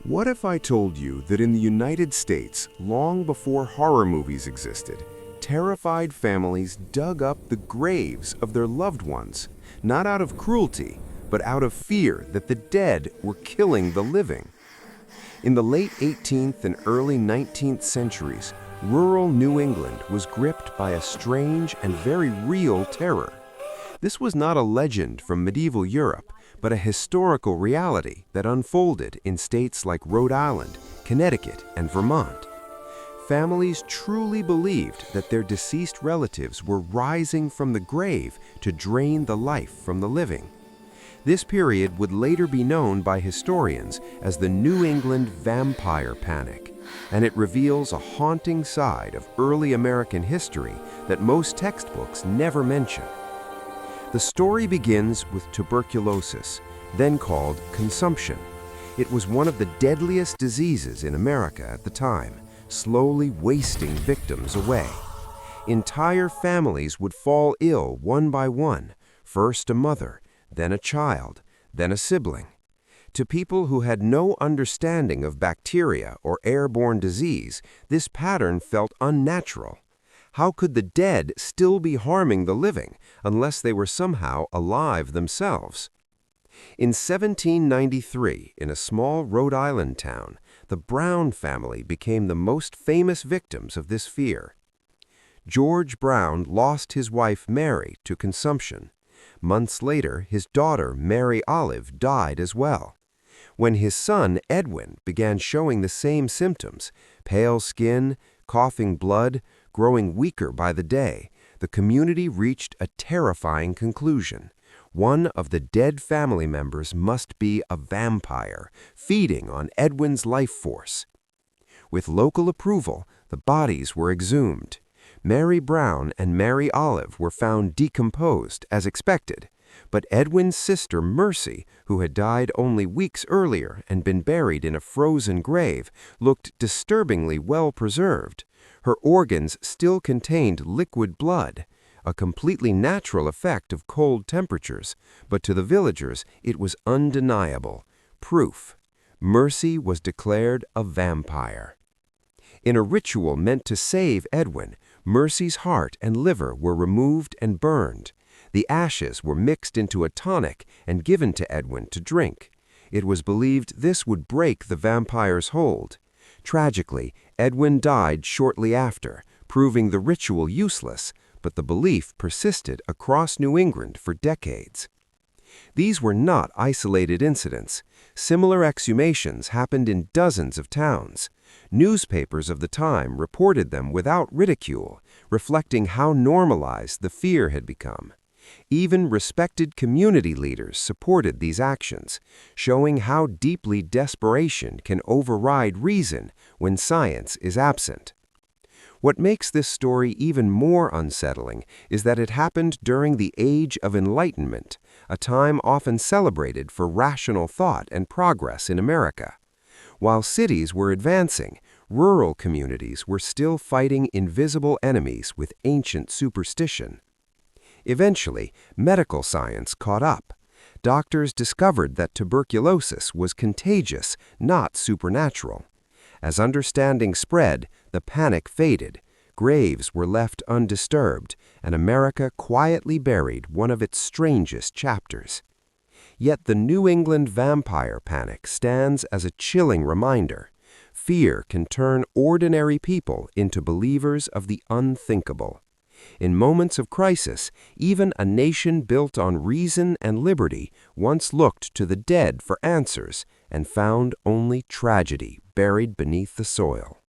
What if I told you that in the United States, long before horror movies existed, terrified families dug up the graves of their loved ones, not out of cruelty, but out of fear that the dead were killing the living? In the late 18th and early 19th centuries, rural New England was gripped by a strange and very real terror. This was not a legend from medieval Europe, but a historical reality that unfolded in states like Rhode Island, Connecticut, and Vermont. Families truly believed that their deceased relatives were rising from the grave to drain the life from the living. This period would later be known by historians as the New England Vampire Panic, and it reveals a haunting side of early American history that most textbooks never mention. The story begins with tuberculosis, then called consumption. It was one of the deadliest diseases in America at the time, slowly wasting victims away. Entire families would fall ill one by one, first a mother, then a child, then a sibling. To people who had no understanding of bacteria or airborne disease, this pattern felt unnatural. How could the dead still be harming the living unless they were somehow alive themselves? In 1793, in a small Rhode Island town, the Brown family became the most famous victims of this fear. George Brown lost his wife Mary to consumption. Months later, his daughter Mary Olive died as well. When his son Edwin began showing the same symptoms, pale skin, coughing blood, growing weaker by the day, the community reached a terrifying conclusion. One of the dead family members must be a vampire, feeding on Edwin's life force. With local approval, the bodies were exhumed. Mary Brown and Mary Olive were found decomposed as expected, but Edwin's sister Mercy, who had died only weeks earlier and been buried in a frozen grave, looked disturbingly well preserved. Her organs still contained liquid blood, a completely natural effect of cold temperatures, but to the villagers it was undeniable. Proof. Mercy was declared a vampire. In a ritual meant to save Edwin, Mercy's heart and liver were removed and burned. The ashes were mixed into a tonic and given to Edwin to drink. It was believed this would break the vampire's hold. Tragically, Edwin died shortly after, proving the ritual useless, but the belief persisted across New England for decades. These were not isolated incidents. Similar exhumations happened in dozens of towns. Newspapers of the time reported them without ridicule, reflecting how normalized the fear had become. Even respected community leaders supported these actions, showing how deeply desperation can override reason when science is absent. What makes this story even more unsettling is that it happened during the Age of Enlightenment, a time often celebrated for rational thought and progress in America. While cities were advancing, rural communities were still fighting invisible enemies with ancient superstition. Eventually, medical science caught up. Doctors discovered that tuberculosis was contagious, not supernatural. As understanding spread, the panic faded, graves were left undisturbed, and America quietly buried one of its strangest chapters. Yet the New England vampire panic stands as a chilling reminder. Fear can turn ordinary people into believers of the unthinkable. In moments of crisis, even a nation built on reason and liberty once looked to the dead for answers and found only tragedy buried beneath the soil.